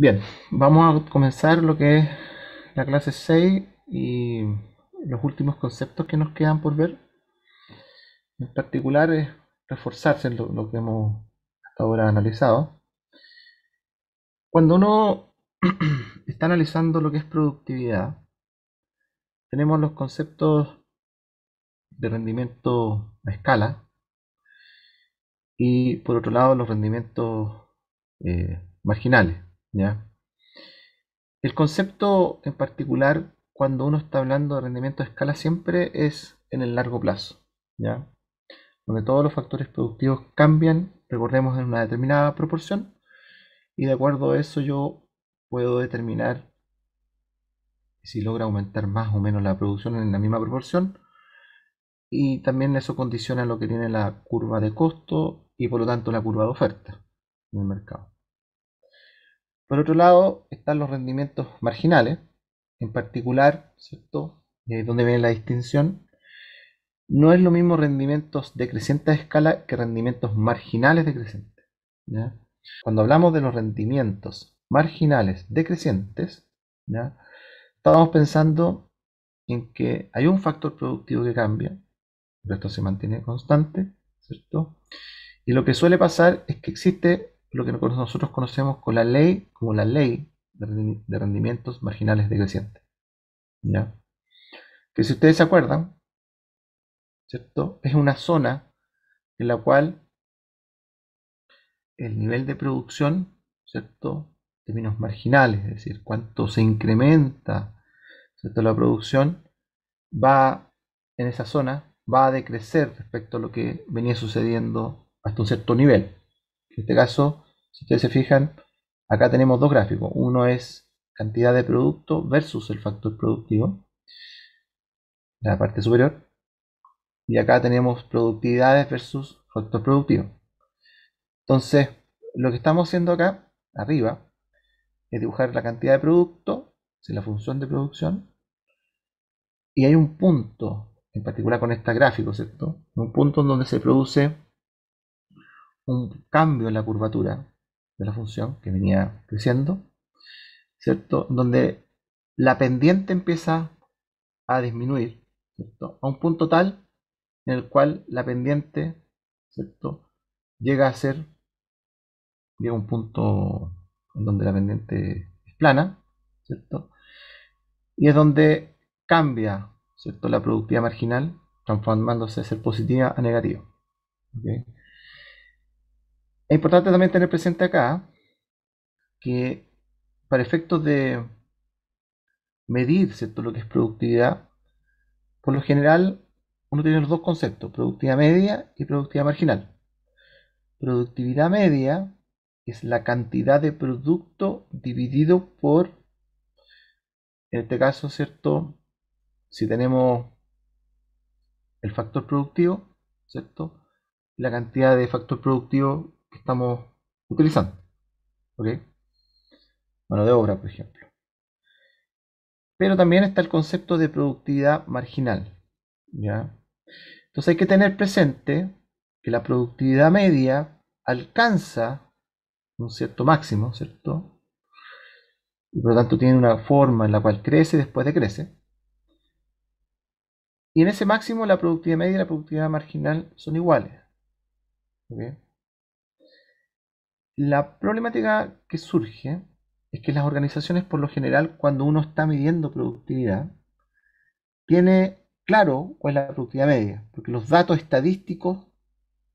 Bien, vamos a comenzar lo que es la clase 6 y los últimos conceptos que nos quedan por ver. En particular es reforzarse en lo que hemos hasta ahora analizado. Cuando uno está analizando lo que es productividad, tenemos los conceptos de rendimiento a escala y por otro lado los rendimientos marginales, ¿ya? El concepto en particular, cuando uno está hablando de rendimiento a escala, siempre es en el largo plazo, ¿ya? Donde todos los factores productivos cambian, recordemos, en una determinada proporción, y de acuerdo a eso yo puedo determinar si logra aumentar más o menos la producción en la misma proporción, y también eso condiciona lo que tiene la curva de costo y por lo tanto la curva de oferta en el mercado. Por otro lado, están los rendimientos marginales, en particular, ¿cierto? Donde viene la distinción. No es lo mismo rendimientos decrecientes a escala que rendimientos marginales decrecientes, ¿ya? Cuando hablamos de los rendimientos marginales decrecientes, ¿ya? Estamos pensando en que hay un factor productivo que cambia, pero esto se mantiene constante, ¿cierto? Y lo que suele pasar es que existe lo que nosotros conocemos con la ley, como la ley de rendimientos marginales decrecientes, ¿ya? Que si ustedes se acuerdan, ¿cierto? Es una zona en la cual el nivel de producción, ¿cierto? En términos marginales, es decir, cuánto se incrementa, ¿cierto? La producción va en esa zona, va a decrecer respecto a lo que venía sucediendo hasta un cierto nivel. En este caso, si ustedes se fijan, acá tenemos dos gráficos. Uno es cantidad de producto versus el factor productivo, la parte superior, y acá tenemos productividades versus factor productivo. Entonces, lo que estamos haciendo acá, arriba, es dibujar la cantidad de producto, es la función de producción, y hay un punto, en particular con este gráfico, ¿cierto? Un punto en donde se produce un cambio en la curvatura de la función que venía creciendo, ¿cierto? Donde la pendiente empieza a disminuir, ¿cierto? A un punto tal en el cual la pendiente, ¿cierto? Llega a ser, llega a un punto en donde la pendiente es plana, ¿cierto? Y es donde cambia, ¿cierto? La productividad marginal, transformándose de ser positiva a negativa. ¿Okay? Es importante también tener presente acá que para efectos de medir, ¿cierto? Lo que es productividad, por lo general uno tiene los dos conceptos, productividad media y productividad marginal. Productividad media es la cantidad de producto dividido por, en este caso, ¿cierto? Si tenemos el factor productivo, ¿cierto? La cantidad de factor productivo que estamos utilizando, ¿ok? Mano de obra, por ejemplo. Pero también está el concepto de productividad marginal, ¿ya? Entonces hay que tener presente que la productividad media alcanza un cierto máximo, ¿cierto? Y por lo tanto tiene una forma en la cual crece y después decrece. Y en ese máximo la productividad media y la productividad marginal son iguales, ¿ok? La problemática que surge es que las organizaciones, por lo general, cuando uno está midiendo productividad, tiene claro cuál es la productividad media, porque los datos estadísticos,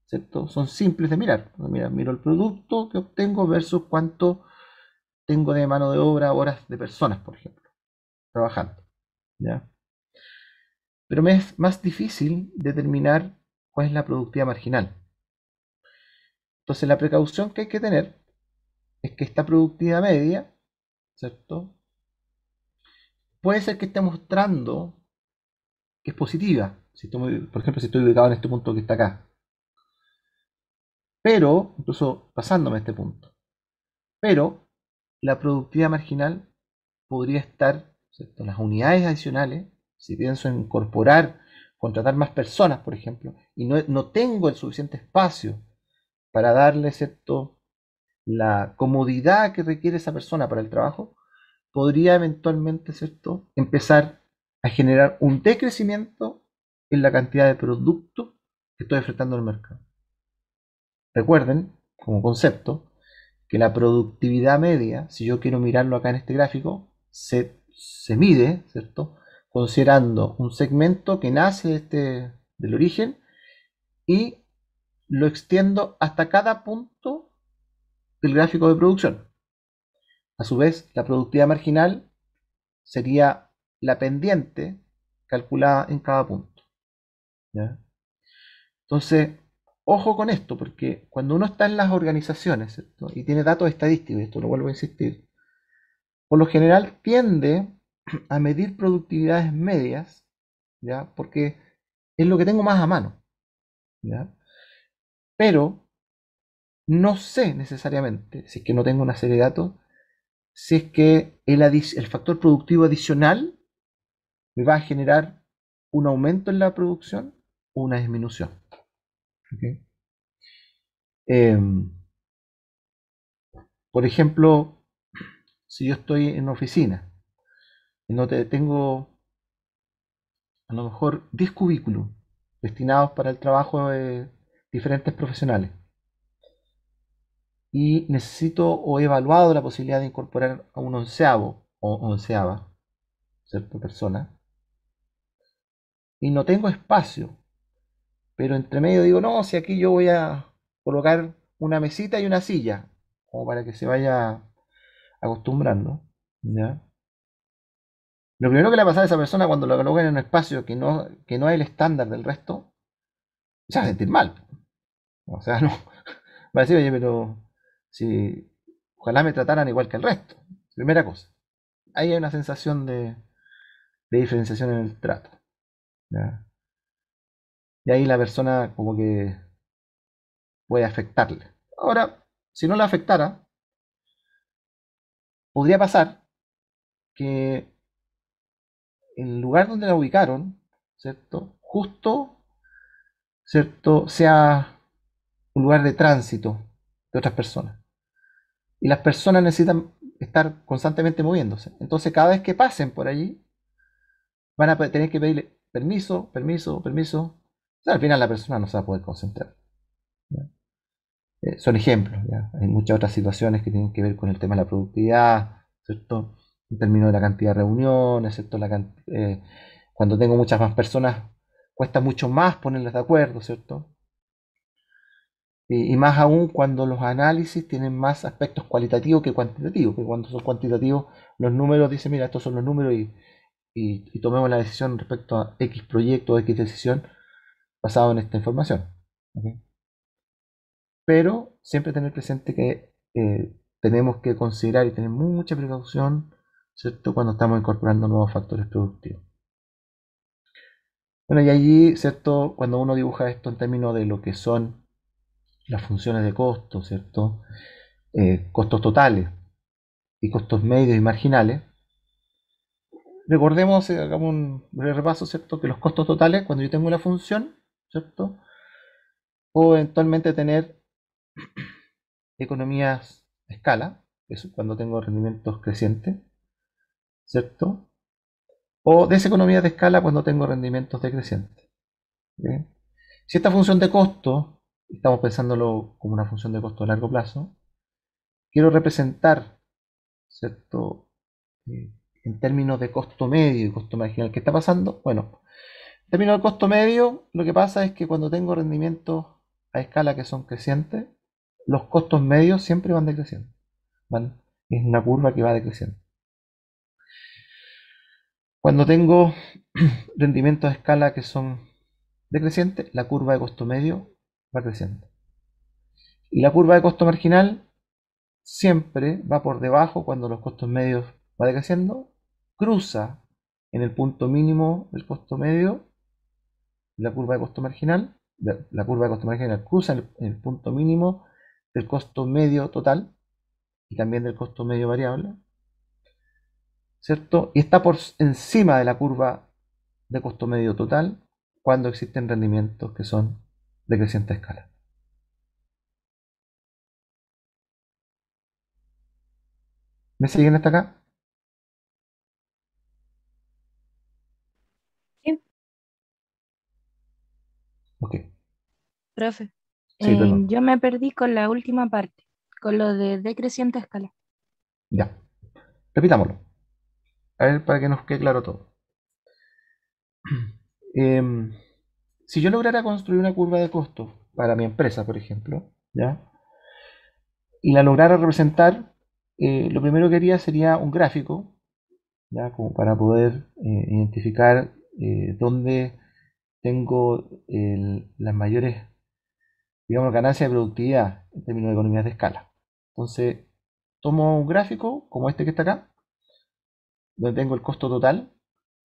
¿cierto? Son simples de mirar. Mira, miro el producto que obtengo versus cuánto tengo de mano de obra, horas de personas, por ejemplo, trabajando, ¿ya? Pero me es más difícil determinar cuál es la productividad marginal. Entonces, la precaución que hay que tener es que esta productividad media, ¿cierto? Puede ser que esté mostrando que es positiva. Si estoy, por ejemplo, si estoy ubicado en este punto que está acá. Pero, incluso pasándome este punto. Pero, la productividad marginal podría estar, ¿cierto? Las unidades adicionales, si pienso en incorporar, contratar más personas, por ejemplo, y no tengo el suficiente espacio para darle, ¿cierto? la comodidad que requiere esa persona para el trabajo, podría eventualmente, ¿cierto?, empezar a generar un decrecimiento en la cantidad de productos que estoy ofertando en el mercado. Recuerden, como concepto, que la productividad media, si yo quiero mirarlo acá en este gráfico, se mide, ¿cierto?, considerando un segmento que nace del origen y lo extiendo hasta cada punto del gráfico de producción. A su vez, la productividad marginal sería la pendiente calculada en cada punto, ¿ya? Entonces, ojo con esto, porque cuando uno está en las organizaciones, ¿cierto?, y tiene datos estadísticos, y esto lo vuelvo a insistir, por lo general tiende a medir productividades medias, ¿ya?, porque es lo que tengo más a mano, ¿ya? Pero no sé necesariamente, si es que no tengo una serie de datos, si es que el factor productivo adicional me va a generar un aumento en la producción o una disminución. ¿Okay? Por ejemplo, si yo estoy en una oficina y no tengo a lo mejor 10 cubículos destinados para el trabajo de diferentes profesionales y necesito o he evaluado la posibilidad de incorporar a un onceavo o onceava, ¿cierto?, persona, y no tengo espacio, pero entre medio digo, no, si aquí yo voy a colocar una mesita y una silla, como para que se vaya acostumbrando, ¿ya? Lo primero que le va a pasar a esa persona cuando lo coloquen en un espacio que no es el estándar del resto, se va a sentir mal. O sea, no, va a decir, oye, pero si ojalá me trataran igual que el resto. Primera cosa. Ahí hay una sensación de diferenciación en el trato, ¿ya? Y ahí la persona como que puede afectarle. Ahora, si no la afectara, podría pasar que el lugar donde la ubicaron, ¿cierto?, justo, ¿cierto?, sea un lugar de tránsito de otras personas. Y las personas necesitan estar constantemente moviéndose. Entonces, cada vez que pasen por allí, van a tener que pedirle permiso, permiso, permiso. O sea, al final la persona no se va a poder concentrar, ¿ya? Son ejemplos, ¿ya? Hay muchas otras situaciones que tienen que ver con el tema de la productividad, ¿cierto? En términos de la cantidad de reuniones, ¿cierto? Cuando tengo muchas más personas, cuesta mucho más ponerlas de acuerdo, ¿cierto? Y más aún cuando los análisis tienen más aspectos cualitativos que cuantitativos, que cuando son cuantitativos los números dicen, mira, estos son los números y tomemos la decisión respecto a X proyecto o X decisión basado en esta información. ¿Ok? Pero siempre tener presente que tenemos que considerar y tener mucha precaución, ¿cierto?, cuando estamos incorporando nuevos factores productivos. Bueno, y allí, ¿cierto?, cuando uno dibuja esto en términos de lo que son las funciones de costo, ¿cierto?, costos totales y costos medios y marginales, recordemos, hagamos un breve repaso, ¿cierto?, que los costos totales, cuando yo tengo una función, ¿cierto?, puedo eventualmente tener economías de escala, eso cuando tengo rendimientos crecientes, ¿cierto? O deseconomías de escala cuando tengo rendimientos decrecientes. ¿Ok? Si esta función de costo, estamos pensándolo como una función de costo a largo plazo, quiero representar, ¿cierto?, en términos de costo medio y costo marginal, ¿qué está pasando? Bueno, en términos de costo medio, lo que pasa es que cuando tengo rendimientos a escala que son crecientes, los costos medios siempre van decreciendo. Es una curva que va decreciendo. Cuando tengo rendimientos a escala que son decrecientes, la curva de costo medio va creciendo. Y la curva de costo marginal siempre va por debajo cuando los costos medios va decreciendo, cruza en el punto mínimo del costo medio, la curva de costo marginal, cruza en el punto mínimo del costo medio total y también del costo medio variable, ¿cierto? Y está por encima de la curva de costo medio total cuando existen rendimientos que son de creciente escala. ¿Me siguen hasta acá? Sí, Ok, profe. sí, perdón. Yo me perdí con la última parte, con lo de decreciente escala. Ya, repitámoslo. A ver, para que nos quede claro todo. Em, si yo lograra construir una curva de costos para mi empresa, por ejemplo, ¿ya? Y la lograra representar, lo primero que haría sería un gráfico, ¿ya? Como para poder identificar dónde tengo las mayores, digamos, ganancias de productividad en términos de economías de escala. Entonces, tomo un gráfico como este que está acá, donde tengo el costo total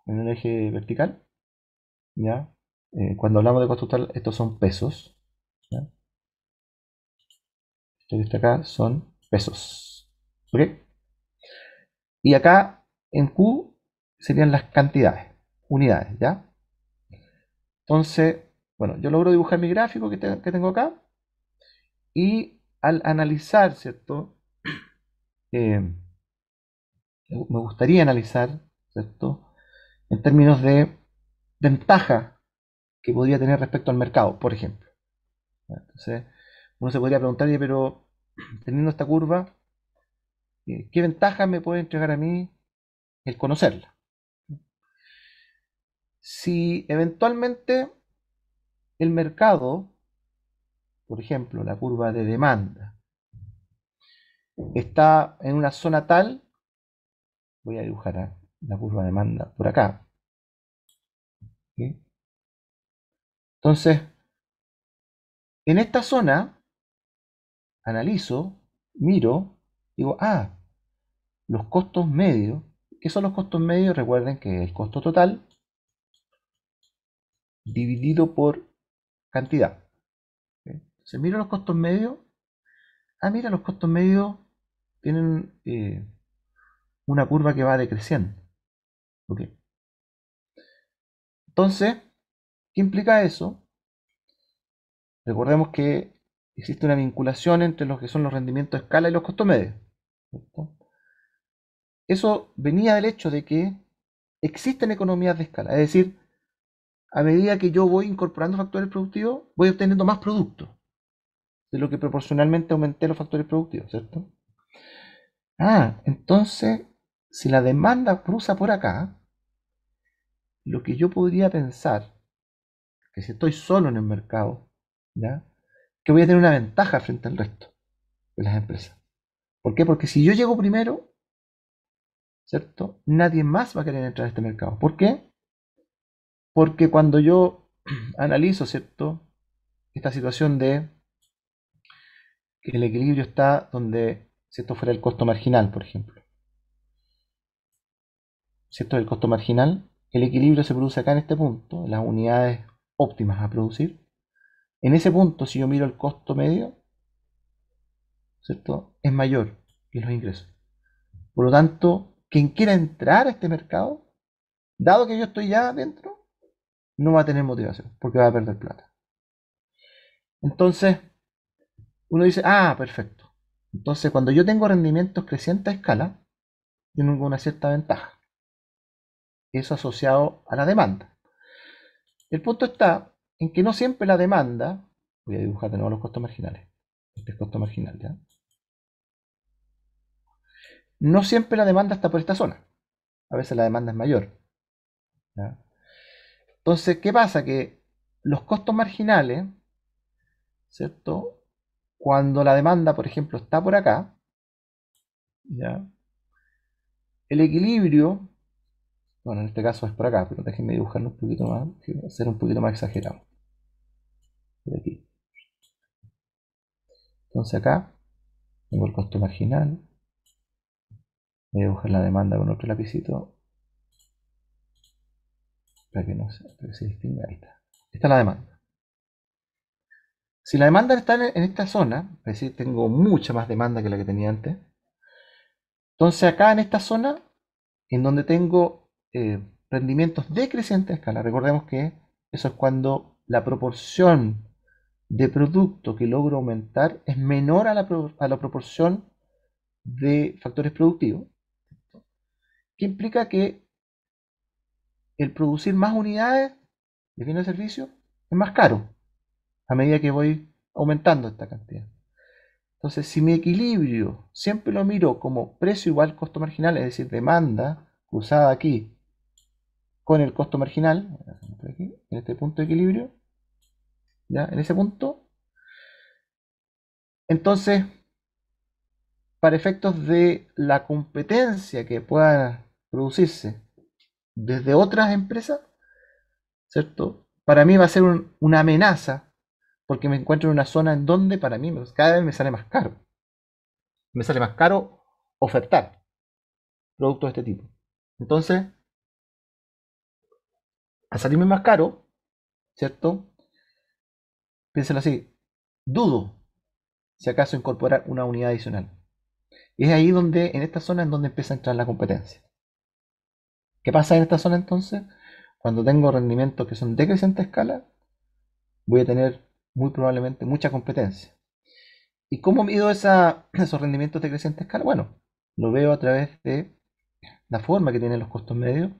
en un eje vertical, ¿ya? Cuando hablamos de costo total, estos son pesos, ¿ya? Esto que está acá son pesos, ¿ok? Y acá en Q serían las cantidades, unidades, ¿ya? Entonces, bueno, yo logro dibujar mi gráfico que tengo acá y al analizar, ¿cierto? Eh, me gustaría analizar, ¿cierto? En términos de ventaja que podría tener respecto al mercado, por ejemplo. Entonces, uno se podría preguntar, "Oye, pero teniendo esta curva, ¿qué ventaja me puede entregar a mí el conocerla? Si eventualmente el mercado, por ejemplo, la curva de demanda, está en una zona tal, voy a dibujar la curva de demanda por acá, ¿sí? Entonces, en esta zona, analizo, miro, digo, los costos medios. ¿Qué son los costos medios? Recuerden que el costo total dividido por cantidad. ¿Sí? Entonces, miro los costos medios. Mira, los costos medios tienen una curva que va decreciendo. ¿Ok? Entonces, ¿qué implica eso? Recordemos que existe una vinculación entre lo que son los rendimientos de escala y los costos medios. ¿Cierto? Eso venía del hecho de que existen economías de escala. Es decir, a medida que yo voy incorporando factores productivos, voy obteniendo más productos de lo que proporcionalmente aumenté los factores productivos, ¿cierto? Entonces, si la demanda cruza por acá, lo que yo podría pensar, que si estoy solo en el mercado, ¿ya? Que voy a tener una ventaja frente al resto de las empresas. ¿Por qué? Porque si yo llego primero, ¿cierto? Nadie más va a querer entrar a este mercado. ¿Por qué? Porque cuando yo analizo, ¿cierto? Esta situación de que el equilibrio está donde, si esto fuera el costo marginal, por ejemplo, si esto es el costo marginal, el equilibrio se produce acá en este punto, las unidades óptimas a producir. En ese punto, si yo miro el costo medio, ¿cierto? Es mayor que los ingresos. Por lo tanto, quien quiera entrar a este mercado, dado que yo estoy ya dentro, no va a tener motivación, porque va a perder plata. Entonces, uno dice, perfecto. Entonces, cuando yo tengo rendimientos crecientes a escala, tengo una cierta ventaja. Eso asociado a la demanda. El punto está en que no siempre la demanda, voy a dibujar de nuevo los costos marginales. Este es costo marginal, ¿ya? No siempre la demanda está por esta zona. A veces la demanda es mayor, ¿ya? Entonces, ¿qué pasa? Que los costos marginales, ¿cierto? Cuando la demanda, por ejemplo, está por acá, ¿ya? El equilibrio, bueno, en este caso es por acá, pero déjenme dibujarlo un poquito más, ser un poquito más exagerado. Por aquí. Entonces acá tengo el costo marginal, voy a dibujar la demanda con otro lapicito para que se distinga. Ahí está. Esta es la demanda. Si la demanda está en esta zona, es decir, tengo mucha más demanda que la que tenía antes, entonces acá en esta zona, en donde tengo rendimientos decrecientes de escala, recordemos que eso es cuando la proporción de producto que logro aumentar es menor a la proporción de factores productivos, que implica que el producir más unidades de bienes de servicio es más caro a medida que voy aumentando esta cantidad. Entonces, si mi equilibrio siempre lo miro como precio igual costo marginal, es decir, demanda cruzada aquí con el costo marginal, aquí, en este punto de equilibrio, ¿ya? En ese punto, entonces, para efectos de la competencia que pueda producirse desde otras empresas, ¿cierto? Para mí va a ser una amenaza porque me encuentro en una zona en donde para mí cada vez me sale más caro. Me sale más caro ofertar productos de este tipo. Entonces, al salirme más caro, ¿cierto? Piénselo así, dudo si acaso incorporar una unidad adicional. Y es ahí donde, en esta zona, en donde empieza a entrar la competencia. ¿Qué pasa en esta zona entonces? Cuando tengo rendimientos que son de creciente escala, voy a tener muy probablemente mucha competencia. ¿Y cómo mido esos rendimientos de creciente escala? Bueno, lo veo a través de la forma que tienen los costos medios.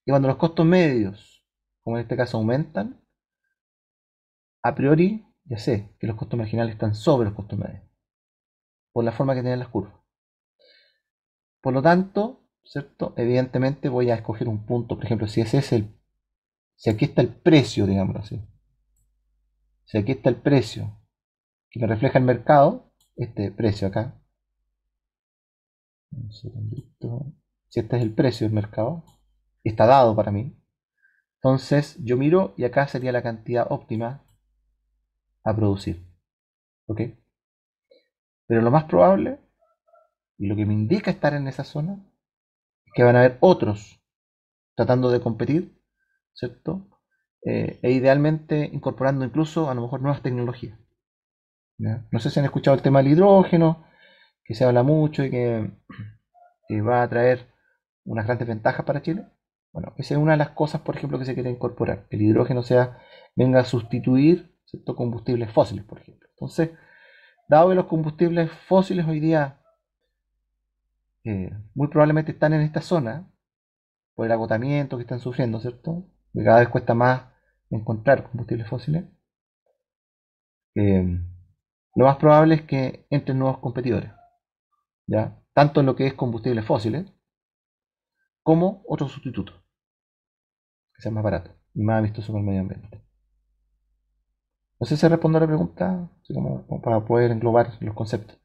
Y cuando los costos medios, como en este caso, aumentan, a priori ya sé que los costos marginales están sobre los costos medios, por la forma que tienen las curvas. Por lo tanto, ¿cierto? Evidentemente voy a escoger un punto, por ejemplo, si si aquí está el precio, digámoslo así, si aquí está el precio que me refleja el mercado, este precio acá, un segundito, si este es el precio del mercado, está dado para mí, entonces yo miro y acá sería la cantidad óptima a producir, ¿ok? Pero lo más probable, y lo que me indica estar en esa zona, es que van a haber otros tratando de competir, ¿cierto? E idealmente incorporando incluso a lo mejor nuevas tecnologías. ¿Ya? No sé si han escuchado el tema del hidrógeno, que se habla mucho y que va a traer unas grandes ventajas para Chile. Bueno, esa es una de las cosas, por ejemplo, que se quiere incorporar. El hidrógeno venga a sustituir, ¿cierto?, combustibles fósiles, por ejemplo. Entonces, dado que los combustibles fósiles hoy día muy probablemente están en esta zona, por el agotamiento que están sufriendo, ¿cierto? Que cada vez cuesta más encontrar combustibles fósiles. eh, lo más probable es que entren nuevos competidores, ¿ya? Tanto en lo que es combustibles fósiles, como otros sustitutos, que sean más baratos y más amistosos con el medio ambiente. No sé si respondo a la pregunta, así como para poder englobar los conceptos.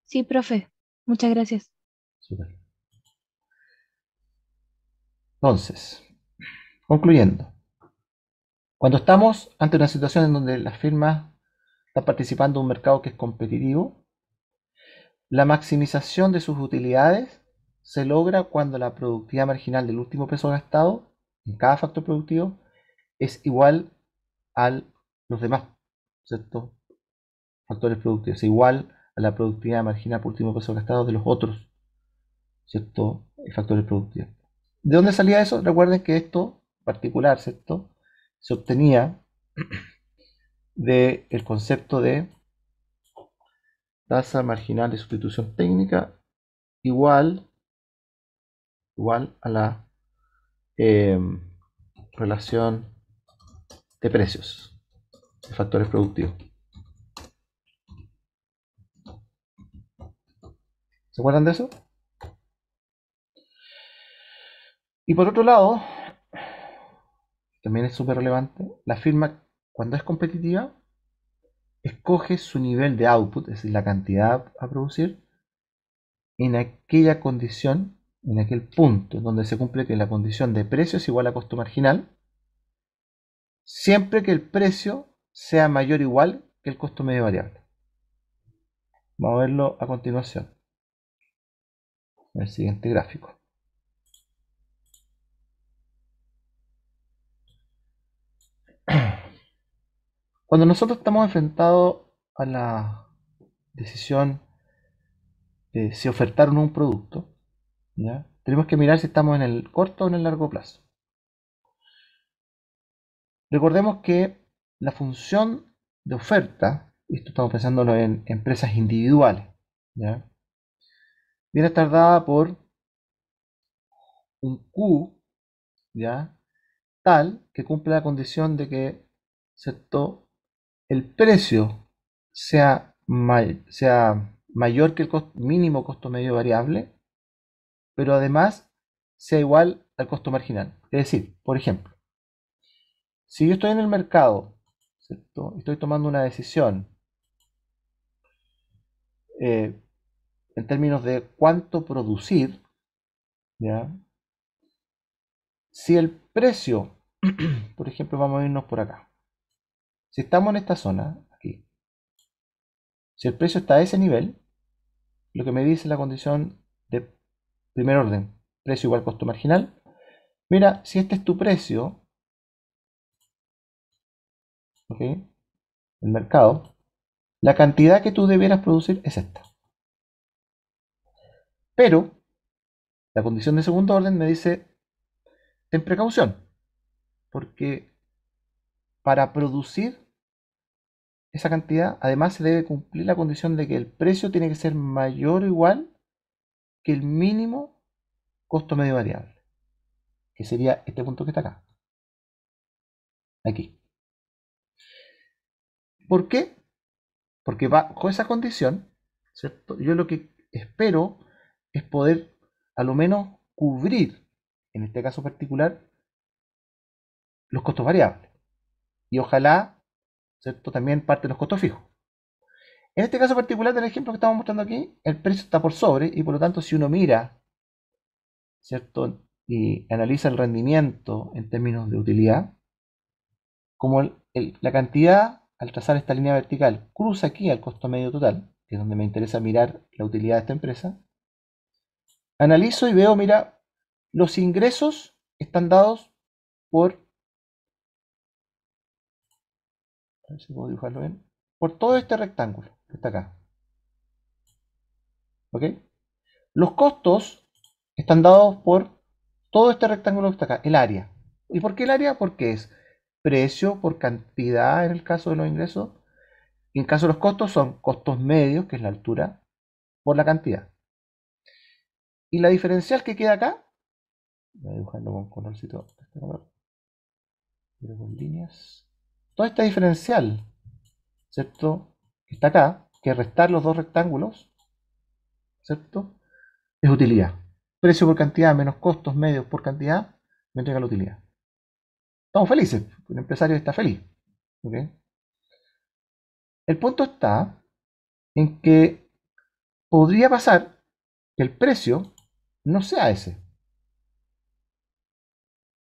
Sí, profe. Muchas gracias. Súper. Entonces, concluyendo, cuando estamos ante una situación en donde las firmas están participando en un mercado que es competitivo, la maximización de sus utilidades se logra cuando la productividad marginal del último peso gastado en cada factor productivo es igual a los demás, ¿cierto?, factores productivos, igual a la productividad marginal por último peso gastado de los otros, ¿cierto?, factores productivos. ¿De dónde salía eso? Recuerden que esto particular, ¿cierto?, se obtenía del concepto de tasa marginal de sustitución técnica igual a la relación de precios de factores productivos. ¿Se acuerdan de eso? Y por otro lado, también es súper relevante, la firma cuando es competitiva escoge su nivel de output, es decir, la cantidad a producir, en aquella condición, en aquel punto donde se cumple que la condición de precio es igual a costo marginal, siempre que el precio sea mayor o igual que el costo medio variable. Vamos a verlo a continuación, en el siguiente gráfico. Cuando nosotros estamos enfrentados a la decisión de si ofertar o no un producto, ¿ya?, tenemos que mirar si estamos en el corto o en el largo plazo. Recordemos que la función de oferta esto estamos pensándolo en empresas individuales, ¿ya? Viene a estar dada por un Q, ¿ya? Tal que cumple la condición de que, ¿cierto?, el precio sea mayor que el mínimo costo medio variable, pero además sea igual al costo marginal. Es decir, por ejemplo, si yo estoy en el mercado, ¿cierto?, y estoy tomando una decisión eh, en términos de cuánto producir, ¿ya? Si el precio, por ejemplo, vamos a irnos por acá. Si estamos en esta zona, aquí, si el precio está a ese nivel, lo que me dice la condición de primer orden, precio igual costo marginal. Mira, si este es tu precio, ¿ok?, el mercado, la cantidad que tú debieras producir es esta. Pero la condición de segundo orden me dice, ten precaución, porque para producir esa cantidad, además se debe cumplir la condición de que el precio tiene que ser mayor o igual que el mínimo costo medio variable, que sería este punto que está acá, aquí. ¿Por qué? Porque bajo esa condición, ¿cierto?, yo lo que espero es poder a lo menos cubrir, en este caso particular, los costos variables. Y ojalá, ¿cierto?, también parte de los costos fijos. En este caso particular del ejemplo que estamos mostrando aquí, el precio está por sobre y por lo tanto si uno mira, ¿cierto?, y analiza el rendimiento en términos de utilidad, como la cantidad al trazar esta línea vertical cruza aquí al costo medio total, que es donde me interesa mirar la utilidad de esta empresa, analizo y veo, mira, los ingresos están dados por, a ver si puedo dibujarlo bien, por todo este rectángulo que está acá. ¿Ok? Los costos están dados por todo este rectángulo que está acá, el área. ¿Y por qué el área? Porque es precio por cantidad en el caso de los ingresos, y en el caso de los costos son costos medios, que es la altura, por la cantidad. Y la diferencial que queda acá, voy a dibujarlo con colorcito, este color, pero con líneas. Toda esta diferencial, ¿cierto?, que está acá, que es restar los dos rectángulos, ¿cierto?, es utilidad. Precio por cantidad menos costos medios por cantidad me entrega la utilidad. Estamos felices, el empresario está feliz. ¿Okay? El punto está en que podría pasar que el precio no sea ese,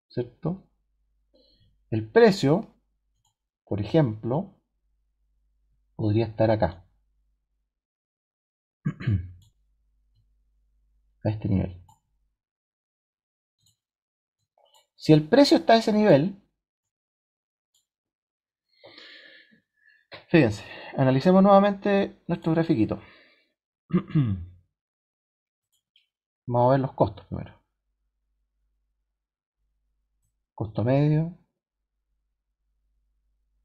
¿cierto? El precio, por ejemplo, podría estar acá, a este nivel. Si el precio está a ese nivel, fíjense, analicemos nuevamente nuestro grafiquito. Vamos a ver los costos primero. Costo medio.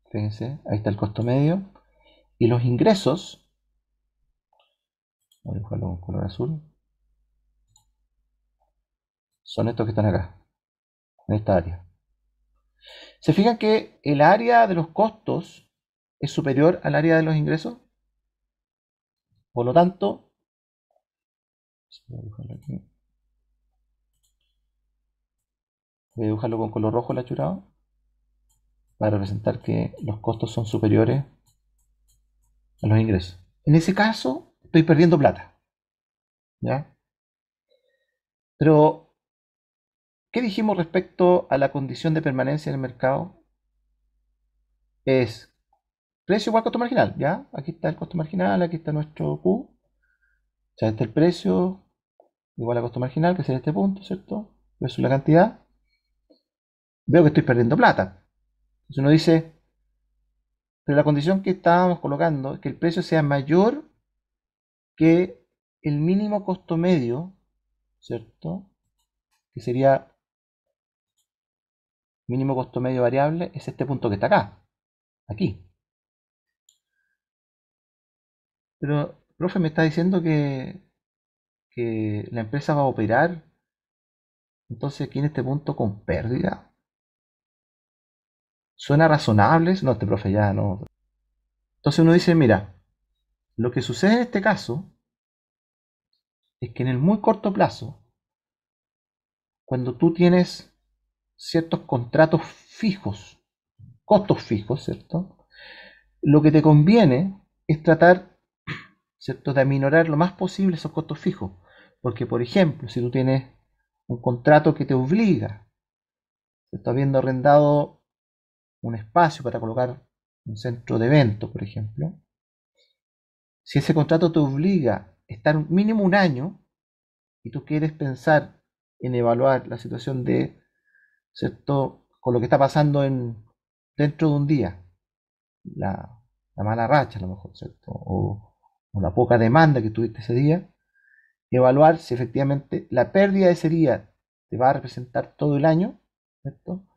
Fíjense, ahí está el costo medio. Y los ingresos, voy a dibujarlo con color azul, son estos que están acá, en esta área. ¿Se fijan que el área de los costos es superior al área de los ingresos? Por lo tanto, voy a dibujarlo aquí. Voy a dibujarlo con color rojo el achurado para representar que los costos son superiores a los ingresos. En ese caso, estoy perdiendo plata. ¿Ya? Pero, ¿qué dijimos respecto a la condición de permanencia en el mercado? Es precio igual costo marginal, ¿ya? Aquí está el costo marginal, aquí está nuestro Q. O sea, este es el precio igual a costo marginal, que sería este punto, ¿cierto? Versus la cantidad. Veo que estoy perdiendo plata. Entonces uno dice, pero la condición que estábamos colocando es que el precio sea mayor que el mínimo costo medio, ¿cierto? Que sería mínimo costo medio variable, es este punto que está acá, aquí. Pero, profe, me está diciendo que la empresa va a operar, entonces aquí en este punto con pérdida. ¿Suena razonable? No, este profe ya no. Entonces uno dice, mira, lo que sucede en este caso es que en el muy corto plazo, cuando tú tienes ciertos contratos fijos, costos fijos, ¿cierto? Lo que te conviene es tratar, ¿cierto?, de aminorar lo más posible esos costos fijos. Porque, por ejemplo, si tú tienes un contrato que te obliga, ¿cierto?, habiendo arrendado un espacio para colocar un centro de eventos, por ejemplo, si ese contrato te obliga a estar mínimo un año y tú quieres pensar en evaluar la situación de, ¿cierto?, con lo que está pasando dentro de un día, la, la mala racha a lo mejor, ¿cierto? O la poca demanda que tuviste ese día, evaluar si efectivamente la pérdida de ese día te va a representar todo el año, ¿cierto?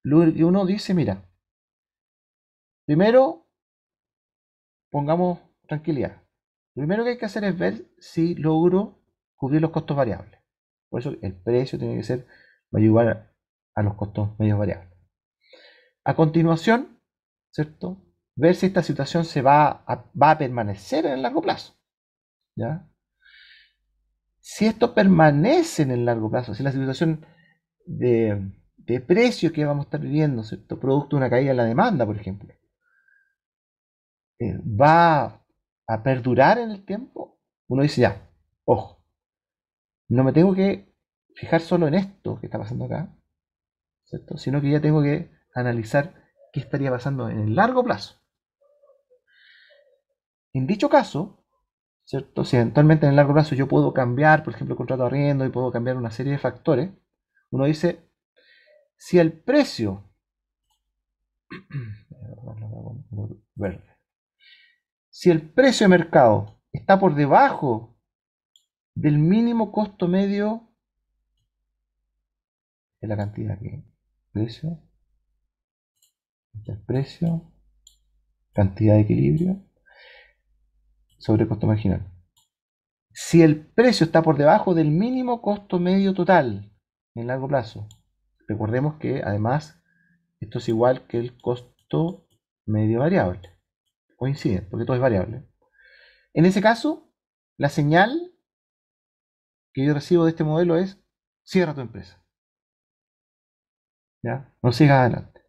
Luego que uno dice, mira, primero pongamos tranquilidad. Lo primero que hay que hacer es ver si logro cubrir los costos variables. Por eso el precio tiene que ser igual a los costos medios variables. A continuación, ¿cierto? Ver si esta situación va a permanecer en el largo plazo. ¿Ya? Si esto permanece en el largo plazo, si la situación de precio que vamos a estar viviendo, ¿cierto?, producto de una caída en la demanda, por ejemplo, va a perdurar en el tiempo, uno dice ya, ojo, no me tengo que fijar solo en esto que está pasando acá, ¿cierto?, sino que ya tengo que analizar qué estaría pasando en el largo plazo. En dicho caso, ¿cierto?, si eventualmente en el largo plazo yo puedo cambiar, por ejemplo, el contrato de arriendo y puedo cambiar una serie de factores, uno dice, si el precio verde, si el precio de mercado está por debajo del mínimo costo medio de la cantidad que precio, precio, cantidad de equilibrio sobre costo marginal. Si el precio está por debajo del mínimo costo medio total en largo plazo, recordemos que además esto es igual que el costo medio variable. Coinciden, porque todo es variable. En ese caso, la señal que yo recibo de este modelo es: cierra tu empresa. ¿Ya? No sigas adelante.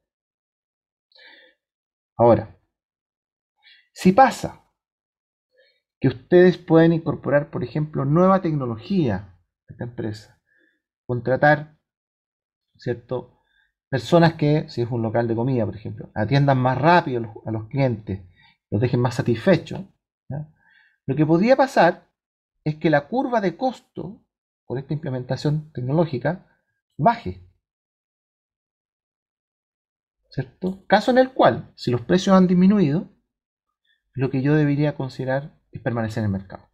Ahora, si pasa que ustedes pueden incorporar, por ejemplo, nueva tecnología a esta empresa, contratar, ¿cierto?, personas que, si es un local de comida, por ejemplo, atiendan más rápido a los clientes, los dejen más satisfechos, ¿ya? Lo que podría pasar es que la curva de costo por esta implementación tecnológica baje, ¿cierto? Caso en el cual, si los precios han disminuido, lo que yo debería considerar es permanecer en el mercado.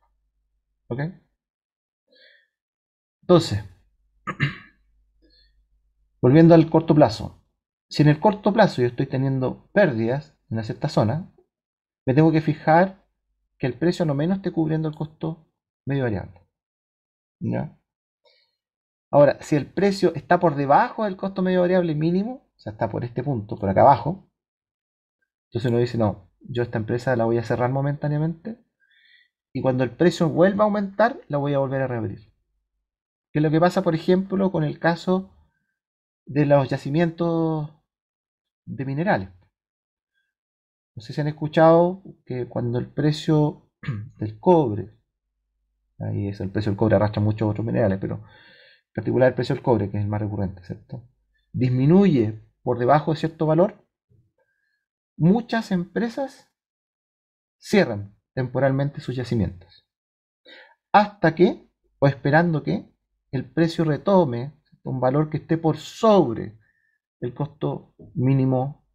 ¿Ok? Entonces, volviendo al corto plazo. Si en el corto plazo yo estoy teniendo pérdidas en una cierta zona, me tengo que fijar que el precio no menos esté cubriendo el costo medio variable. ¿Ya? Ahora, si el precio está por debajo del costo medio variable mínimo, o sea, está por este punto, por acá abajo, entonces uno dice, no, yo esta empresa la voy a cerrar momentáneamente y cuando el precio vuelva a aumentar, la voy a volver a reabrir. ¿Qué es lo que pasa, por ejemplo, con el caso de los yacimientos de minerales? No sé si han escuchado que cuando el precio del cobre, ahí es el precio del cobre, arrastra muchos otros minerales, pero en particular el precio del cobre, que es el más recurrente, ¿cierto?, disminuye por debajo de cierto valor, muchas empresas cierran temporalmente sus yacimientos, hasta que, o esperando que, el precio retome un valor que esté por sobre el costo mínimo,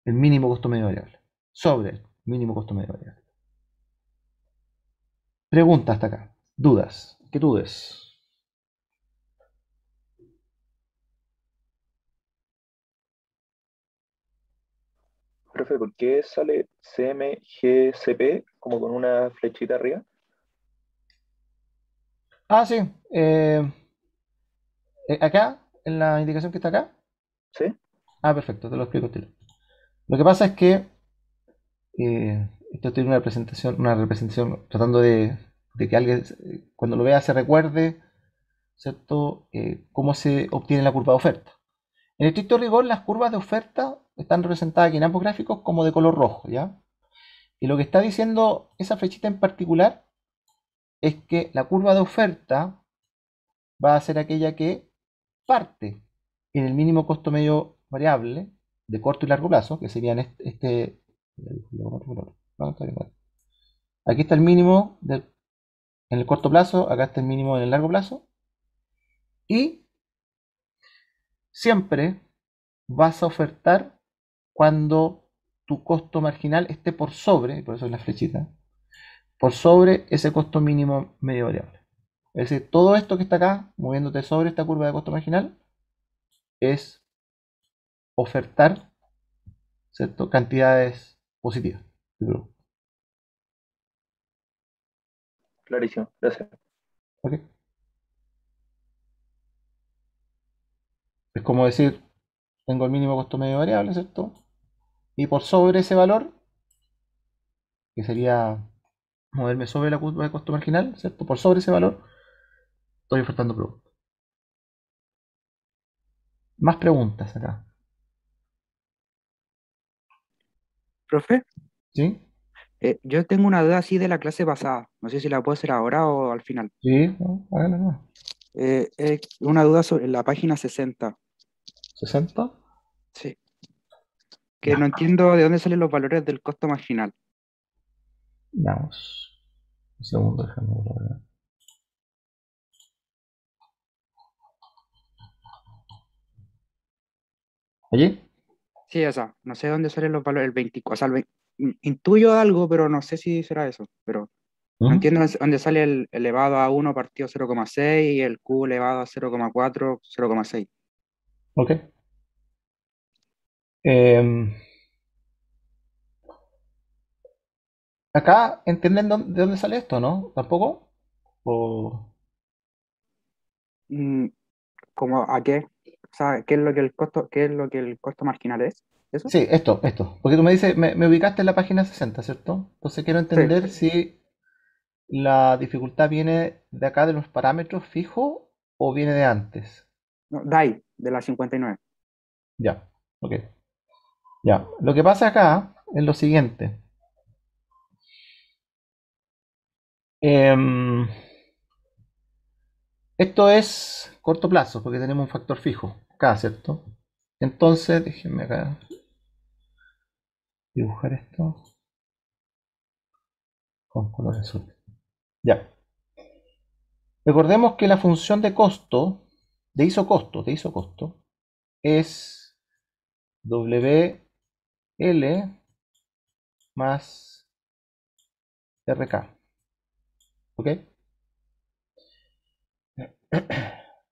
el mínimo costo medio variable, sobre el mínimo costo medio variable. Pregunta hasta acá. ¿Dudas? ¿Inquietudes? profe, ¿por qué sale CMGCP como con una flechita arriba? Ah, sí. Acá, en la indicación que está acá. ¿Sí? Ah, perfecto, te lo explico, tío. Lo que pasa es que esto tiene una representación tratando de que alguien, cuando lo vea, se recuerde, ¿cierto? Cómo se obtiene la curva de oferta. En estricto rigor, las curvas de oferta están representadas aquí en ambos gráficos como de color rojo, ¿ya? Y lo que está diciendo esa flechita en particular es que la curva de oferta va a ser aquella que parte en el mínimo costo medio variable de corto y largo plazo, que serían aquí está el mínimo en el corto plazo, acá está el mínimo en el largo plazo, y siempre vas a ofertar cuando tu costo marginal esté por sobre, por eso es la flechita, por sobre ese costo mínimo medio variable. Es decir, todo esto que está acá, moviéndote sobre esta curva de costo marginal, es ofertar, ¿cierto? Cantidades positivas. Clarísimo, gracias. ¿Ok? Es como decir, tengo el mínimo costo medio variable, ¿cierto? Y por sobre ese valor, que sería moverme sobre la curva de costo marginal, ¿cierto? Por sobre ese valor, estoy ofertando producto. Más preguntas acá. Profe, ¿Sí? yo tengo una duda así de la clase pasada. No sé si la puedo hacer ahora o al final. Sí, no, háganlo, no. Una duda sobre la página 60. 60. Sí, que Ya, no entiendo de dónde salen los valores del costo marginal. veamos. Un segundo, déjame ver. ¿Allí? Sí, o sea, no sé de dónde salen los valores, el 24, o sea, intuyo algo, pero no sé si será eso. Pero no Ujú. entiendo dónde sale el elevado a 1 partido 0,6 y el Q elevado a 0,4, 0,6. Ok. Em, Acá entienden de dónde sale esto, ¿no? ¿Tampoco? O... Mm, ¿Cómo a qué? O sea, ¿qué es lo que el costo, qué es lo que el costo marginal es? ¿Eso? Sí, esto. Porque tú me dices, me ubicaste en la página 60, ¿cierto? Entonces quiero Sí, entender si la dificultad viene de acá de los parámetros fijos o viene de antes. no, DAI, de la 59. Ya, ok. Ya. Lo que pasa acá es lo siguiente. Em, Esto es corto plazo, porque tenemos un factor fijo acá, ¿cierto? Entonces, déjenme acá dibujar esto con color azul. Ya. Recordemos que la función de costo, de isocosto, es WL más RK. ¿Ok?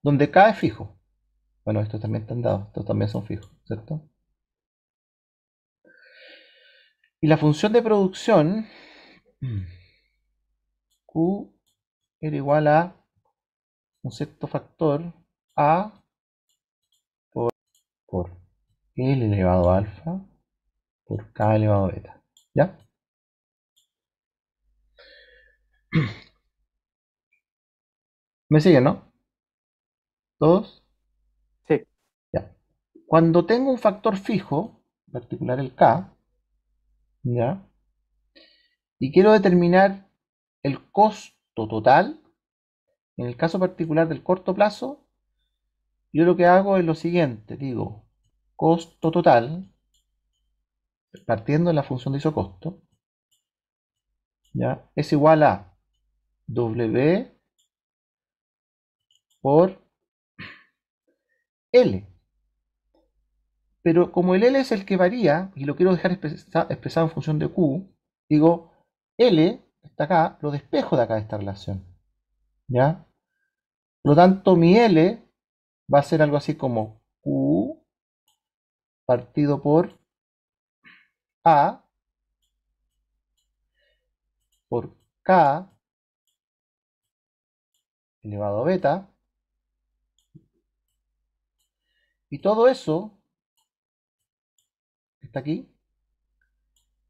Donde K es fijo. Bueno, estos también están dados, estos también son fijos, ¿cierto? Y la función de producción, Q era igual a un sexto factor A por L elevado a alfa por K elevado a beta. ¿Ya? ¿Me siguen, no? ¿Todos? Sí, Ya. Cuando tengo un factor fijo, en particular el K, ¿ya? Y quiero determinar el costo total, en el caso particular del corto plazo, yo lo que hago es lo siguiente, digo, costo total, partiendo de la función de isocosto, ¿ya? Es igual a W por L. Pero como el L es el que varía, y lo quiero dejar expresado en función de Q, digo, L está acá, lo despejo de acá de esta relación. ¿Ya? Por lo tanto, mi L va a ser algo así como Q partido por A por K elevado a beta. Y todo eso que está aquí,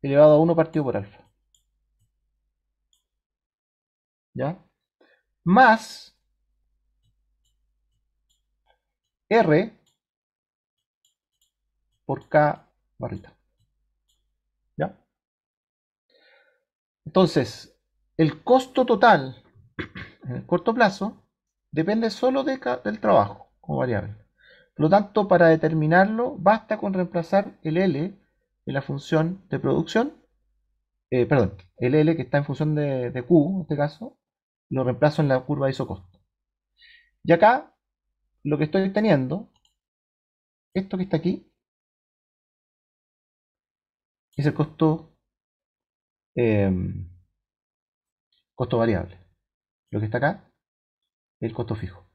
elevado a 1 partido por alfa. ¿Ya? Más R por K barrita. ¿Ya? Entonces, el costo total en el corto plazo depende solo del trabajo como variable. Por lo tanto, para determinarlo, basta con reemplazar el L en la función de producción, perdón, el L que está en función de Q, en este caso, lo reemplazo en la curva de isocosto. Y acá, lo que estoy teniendo, esto que está aquí, es el eh, costo variable. Lo que está acá es el costo fijo.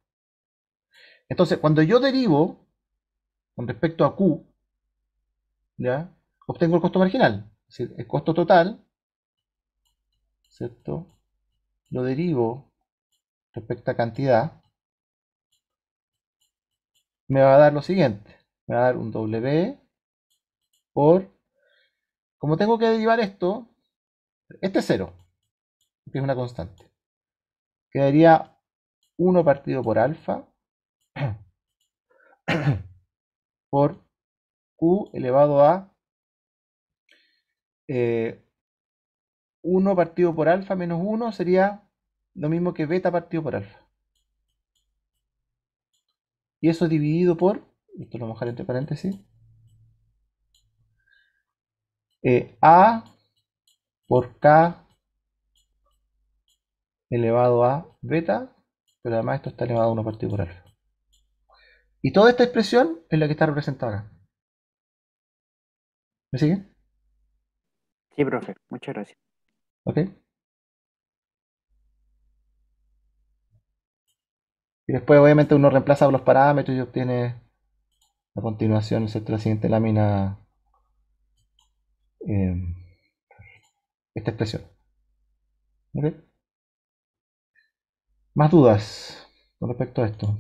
Entonces, cuando yo derivo con respecto a Q, ¿ya? Obtengo el costo marginal. Es decir, el costo total, ¿cierto? Lo derivo respecto a cantidad, me va a dar lo siguiente. Me va a dar un W por, como tengo que derivar esto, este es 0, que es una constante. Quedaría 1 partido por alfa por Q elevado a 1 partido por alfa menos 1 sería lo mismo que beta partido por alfa. Y eso dividido por, esto lo vamos a dejar entre paréntesis, A por K elevado a beta, pero además esto está elevado a 1 partido por alfa. Y toda esta expresión es la que está representada acá. ¿Me sigue? Sí, profe, muchas gracias. ¿Ok? Y después obviamente uno reemplaza los parámetros y obtiene a continuación, ¿cierto? La siguiente lámina, eh, esta expresión. ¿Ok? ¿Más dudas con respecto a esto?